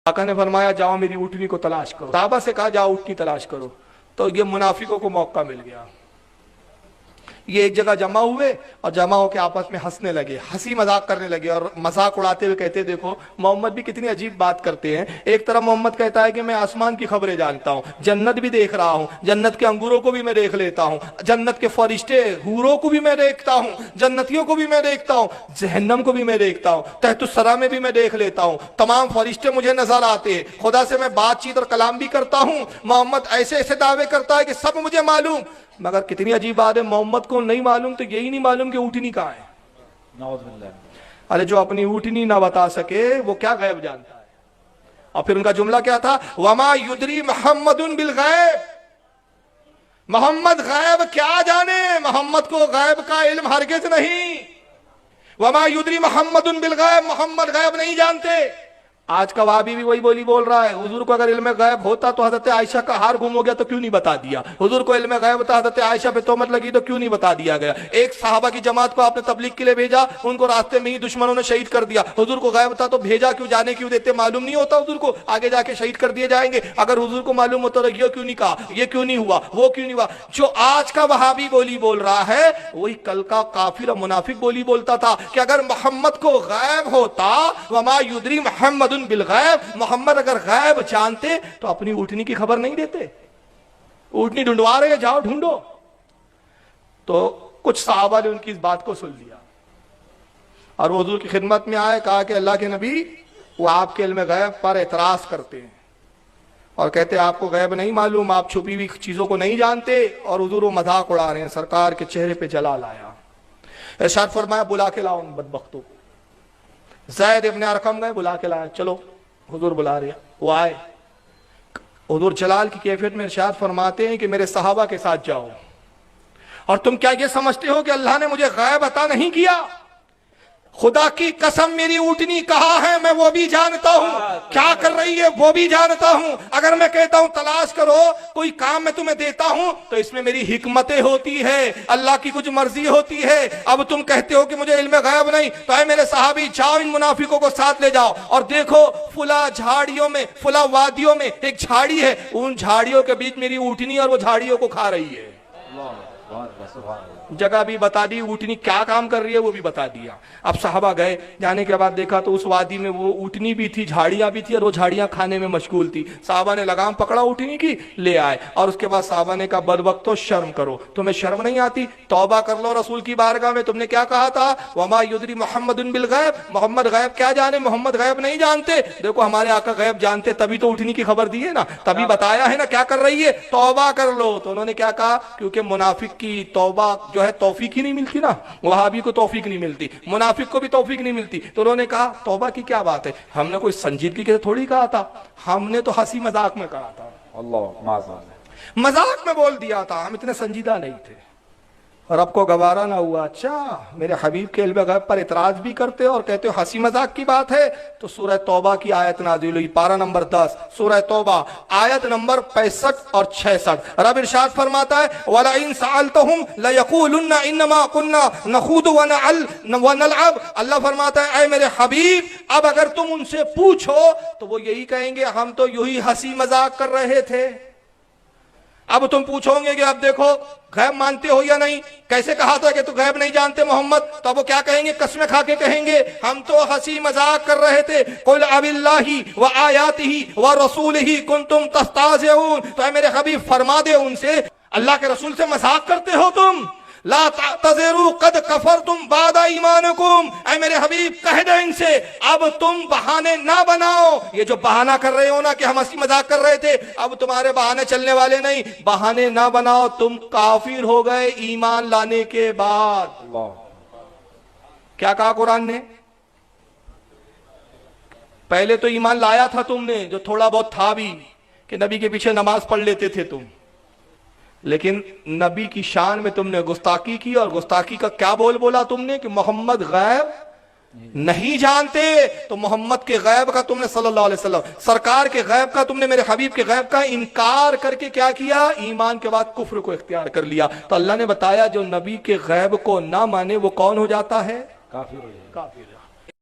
आका ने फरमाया जाओ मेरी ऊँटनी को तलाश करो। साहबा से कहा जाओ ऊँटनी तलाश करो। तो ये मुनाफिकों को मौका मिल गया। ये एक जगह जमा हुए और जमा होकर आपस में हंसने लगे, हंसी मजाक करने लगे और मजाक उड़ाते हुए कहते देखो मोहम्मद भी कितनी अजीब बात करते हैं। एक तरफ मोहम्मद कहता है कि मैं आसमान की खबरें जानता हूँ, जन्नत भी देख रहा हूँ, जन्नत के अंगूरों को भी मैं देख लेता हूँ, जन्नत के फरिश्ते हूरों को भी मैं देखता हूँ, जन्नतियों को भी मैं देखता हूँ, जहन्नम को भी मैं देखता हूँ, तहतुस्सरा में भी मैं देख लेता हूँ, तमाम फरिश्ते मुझे नजर आते हैं, खुदा से मैं बातचीत और कलाम भी करता हूँ। मोहम्मद ऐसे ऐसे दावे करता है कि सब मुझे मालूम। मगर कितनी अजीब बात है, मोहम्मद को नहीं मालूम तो यही नहीं मालूम कि ऊँटनी कहाँ है। अरे जो अपनी ऊँटनी ना बता सके वो क्या गैब जानता है। और फिर उनका जुमला क्या था, वमा युदरी मोहम्मदुन बिल गैब, मोहम्मद गैब क्या जाने, मोहम्मद को गैब का इल्म हरगिज़ नहीं। वमा युदरी मोहम्मदुन बिल गैब, मोहम्मद गैब नहीं जानते। आज का वाबी भी वही बोली बोल रहा है, हुजूर को अगर इल्म गैब होता तो हजरत आयशा का हार गुम हो गया तो क्यों नहीं बता दिया। हुजूर को इल्म गैब था, हजरत आयशा पे तोहमत लगी तो क्यों नहीं बता दिया गया। एक सहाबा की जमात को आपने तबलीग के लिए भेजा, उनको रास्ते में ही दुश्मनों ने शहीद कर दिया। हुजूर को गैब था तो भेजा क्यों, जाने क्यों देते, मालूम नहीं होता हुजूर को आगे जाके शहीद कर दिए जाएंगे। अगर हुजूर को मालूम होता तो ये क्यों नहीं कहा, ये क्यों नहीं हुआ, वो क्यों नहीं हुआ। जो आज का वहाबी बोली बोल रहा है वही कल का काफिर और मुनाफिक बोली बोलता था कि अगर मोहम्मद को गैब होता, वमा युदरी मोहम्मदुन बिल गैब, मोहम्मद अगर गैब जानते तो अपनी ऊँटनी की खबर नहीं देते। ऊँटनी ढूंढवा रहे, जाओ ढूंढो। तो कुछ सहाबा ने उनकी इस बात को सुन लिया और वो हुजूर की खिदमत में आए, कहा कि अल्लाह के नबी वो आपके इल्म गैब पर एतराज करते हैं और कहते हैं आपको गैब नहीं मालूम, आप छुपी हुई चीजों को नहीं जानते। और हुजूर वो मजाक उड़ा रहे हैं। सरकार के चेहरे पे जलाल आया, इरशाद फरमाया बुला के लाओ उन बदबख्तों को। ज़ैद इब्न अरकम गए, बुला के लाया, चलो हुजूर बुला रहे। वो आए, हुजूर जलाल की कैफियत में इरशाद फरमाते हैं कि मेरे सहाबा के साथ जाओ। और तुम क्या ये समझते हो कि अल्लाह ने मुझे गैब अता नहीं किया? खुदा की कसम मेरी ऊँटनी कहाँ है मैं वो भी जानता हूँ, क्या कर रही है वो भी जानता हूँ। अगर मैं कहता हूँ तलाश करो, कोई काम मैं तुम्हें देता हूँ तो इसमें मेरी हिकमतें होती है, अल्लाह की कुछ मर्जी होती है। अब तुम कहते हो कि मुझे इल्म गैब नहीं, तो है मेरे सहाबी जाओ इन मुनाफिकों को साथ ले जाओ और देखो फुला झाड़ियों में, फुला वादियों में एक झाड़ी है, उन झाड़ियों के बीच मेरी ऊँटनी और वो झाड़ियों को खा रही है। जगह भी बता दी, ऊँटनी क्या काम कर रही है वो भी बता दिया। अब साहबा गए, जाने के बाद देखा तो उस वादी में वो ऊँटनी भी थी, झाड़ियां भी थी और वो झाड़ियां खाने में मशगूल थी। साहबा ने लगाम पकड़ा ऊँटनी की, ले आए और उसके बाद साहबा ने कहा बदबख्तो शर्म करो, तुम्हें शर्म नहीं आती, तौबा कर लो रसूल की बारगाह में। तुमने क्या कहा था, वमा युदरी मोहम्मदुन बिल गैब, मोहम्मद गैब क्या जाने, मोहम्मद गैब नहीं जानते। देखो हमारे आका गैब जानते, तभी तो ऊँटनी की खबर दी है ना, तभी बताया है ना क्या कर रही है, तौबा कर लो। तो उन्होंने क्या कहा, क्योंकि मुनाफिक की तौबा जो है तौफीक ही नहीं मिलती ना, वहाबी को तौफीक नहीं मिलती, मुनाफिक को भी तौफीक नहीं मिलती। तो उन्होंने कहा तौबा की क्या बात है, हमने कोई संजीदगी के थोड़ी कहा था, हमने तो हंसी मजाक में कहा था, अल्लाह मजाक में बोल दिया था, हम इतने संजीदा नहीं थे। रब को गवारा ना हुआ, अच्छा मेरे हबीब के इल्म गैब पर इतराज भी करते हो और कहते हो हंसी मजाक की बात है। तो सूरह तौबा की आयत नाज़िल हुई, पारा नंबर 10 सूरह तौबा आयत नंबर 65 और 66। रब इरशाद फरमाता है वला इन सअलतहुम लयक़ूलुन्ना इन्नमा कुन्ना नख़ूदु व नलअब। अल्लाह फरमाता है ऐ मेरे हबीब अब अगर तुम उनसे पूछो तो वो यही कहेंगे हम तो यूं ही हंसी मजाक कर रहे थे। अब तुम पूछोगे कि अब देखो गैब मानते हो या नहीं, कैसे कहा था कि तू गैब नहीं जानते मोहम्मद, तो अब वो क्या कहेंगे, कसमें खा के कहेंगे हम तो हंसी मजाक कर रहे थे। कुल अबिल्लाहि व आयातिही व रसूलिही कुंतुम तस्ताज़िऊन। तो है मेरे हबीब फरमा दे उनसे अल्लाह के रसूल से मजाक करते हो तुम, ला तज़िरू कद कफरतुम बादा ईमानकुम। ऐ मेरे हबीब कह दे इनसे अब तुम बहाने ना बनाओ, ये जो बहाना कर रहे हो ना कि हम हंसी मजाक कर रहे थे, अब तुम्हारे बहाने चलने वाले नहीं, बहाने ना बनाओ, तुम काफिर हो गए ईमान लाने के बाद। क्या कहा कुरान ने, पहले तो ईमान लाया था तुमने जो थोड़ा बहुत था भी, कि नबी के पीछे नमाज पढ़ लेते थे तुम, लेकिन नबी की शान में तुमने गुस्ताखी की। और गुस्ताखी का क्या बोला तुमने कि मोहम्मद गैब नहीं जानते, तो मोहम्मद के गैब का तुमने सल्लल्लाहु अलैहि वसल्लम सरकार के गैब का तुमने मेरे हबीब के गैब का इनकार करके क्या किया, ईमान के बाद कुफ्र को इख्तियार कर लिया। तो अल्लाह ने बताया जो नबी के गैब को ना माने वो कौन हो जाता है, काफिर।